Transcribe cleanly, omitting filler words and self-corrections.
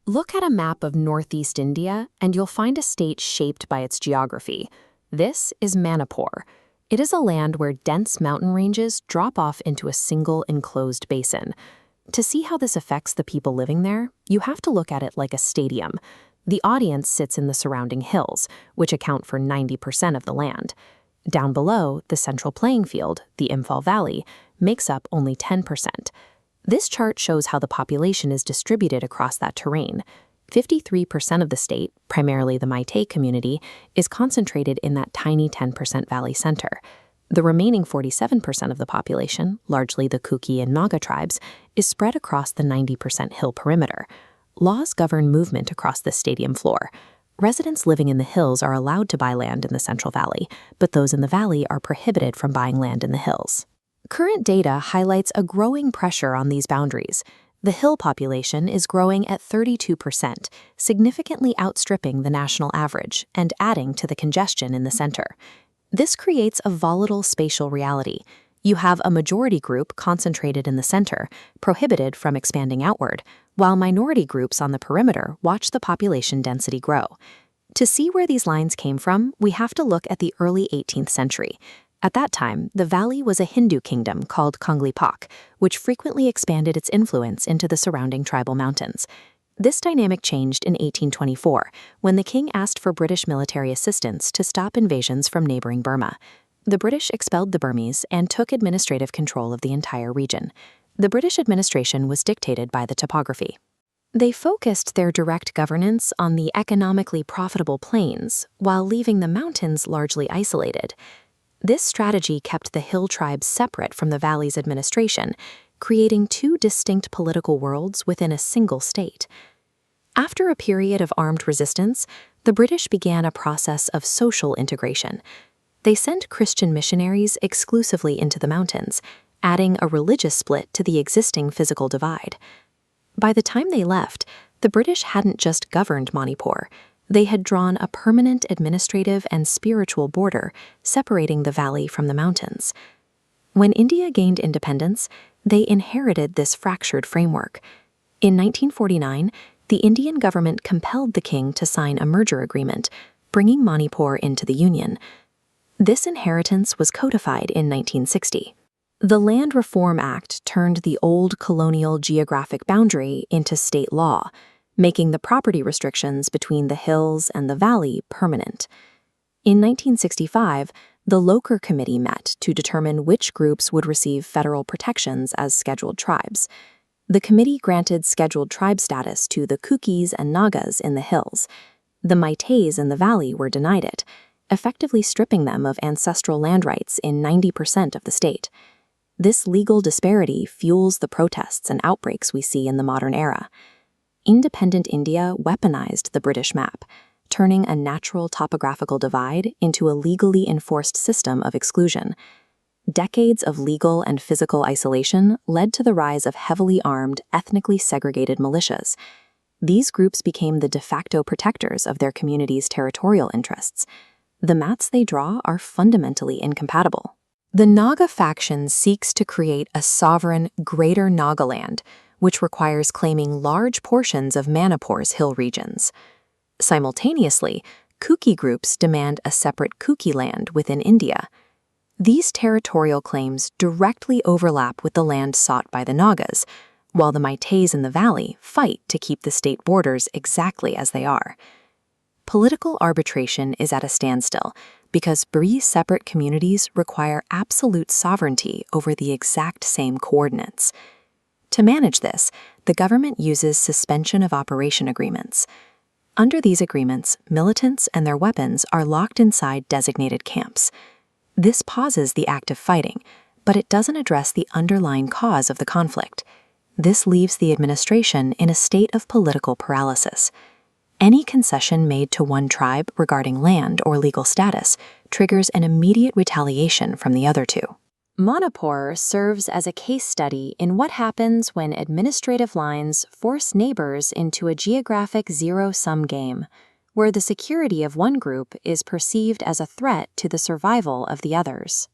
Look at a map of northeast India and you'll find a state shaped by its geography. This is Manipur. It is a land where dense mountain ranges drop off into a single enclosed basin. To see how this affects the people living there, you have to look at it like a stadium. The audience sits in the surrounding hills, which account for 90% of the land. Down below, the central playing field, the Imphal Valley, makes up only 10%. This chart shows how the population is distributed across that terrain. 53% of the state, primarily the Meitei community, is concentrated in that tiny 10% valley center. The remaining 47% of the population, largely the Kuki and Naga tribes, is spread across the 90% hill perimeter. Laws govern movement across the stadium floor. Residents living in the hills are allowed to buy land in the Central Valley, but those in the valley are prohibited from buying land in the hills. Current data highlights a growing pressure on these boundaries. The hill population is growing at 32%, significantly outstripping the national average and adding to the congestion in the center. This creates a volatile spatial reality. You have a majority group concentrated in the center, prohibited from expanding outward, while minority groups on the perimeter watch the population density grow. To see where these lines came from, we have to look at the early 18th century. At that time, the valley was a Hindu kingdom called Konglipak, which frequently expanded its influence into the surrounding tribal mountains. This dynamic changed in 1824, when the king asked for British military assistance to stop invasions from neighboring Burma. The British expelled the Burmese and took administrative control of the entire region. The British administration was dictated by the topography. They focused their direct governance on the economically profitable plains, while leaving the mountains largely isolated. This strategy kept the hill tribes separate from the valley's administration, creating two distinct political worlds within a single state. After a period of armed resistance, the British began a process of social integration. They sent Christian missionaries exclusively into the mountains, adding a religious split to the existing physical divide. By the time they left, the British hadn't just governed Manipur. They had drawn a permanent administrative and spiritual border separating the valley from the mountains. When India gained independence, they inherited this fractured framework. In 1949, the Indian government compelled the king to sign a merger agreement, bringing Manipur into the Union. This inheritance was codified in 1960. The Land Reform Act turned the old colonial geographic boundary into state law, making the property restrictions between the hills and the valley permanent. In 1965, the Loker Committee met to determine which groups would receive federal protections as scheduled tribes. The committee granted scheduled tribe status to the Kukis and Nagas in the hills. The Meiteis in the valley were denied it, effectively stripping them of ancestral land rights in 90% of the state. This legal disparity fuels the protests and outbreaks we see in the modern era. Independent India weaponized the British map, turning a natural topographical divide into a legally enforced system of exclusion. Decades of legal and physical isolation led to the rise of heavily armed, ethnically segregated militias. These groups became the de facto protectors of their communities' territorial interests. The maps they draw are fundamentally incompatible. The Naga faction seeks to create a sovereign Greater Nagaland, which requires claiming large portions of Manipur's hill regions. Simultaneously, Kuki groups demand a separate Kuki land within India. These territorial claims directly overlap with the land sought by the Nagas, while the Meiteis in the valley fight to keep the state borders exactly as they are. Political arbitration is at a standstill because three separate communities require absolute sovereignty over the exact same coordinates. To manage this, the government uses suspension of operation agreements. Under these agreements, militants and their weapons are locked inside designated camps. This pauses the act of fighting, but it doesn't address the underlying cause of the conflict. This leaves the administration in a state of political paralysis. Any concession made to one tribe regarding land or legal status triggers an immediate retaliation from the other two. Manipur serves as a case study in what happens when administrative lines force neighbors into a geographic zero-sum game, where the security of one group is perceived as a threat to the survival of the others.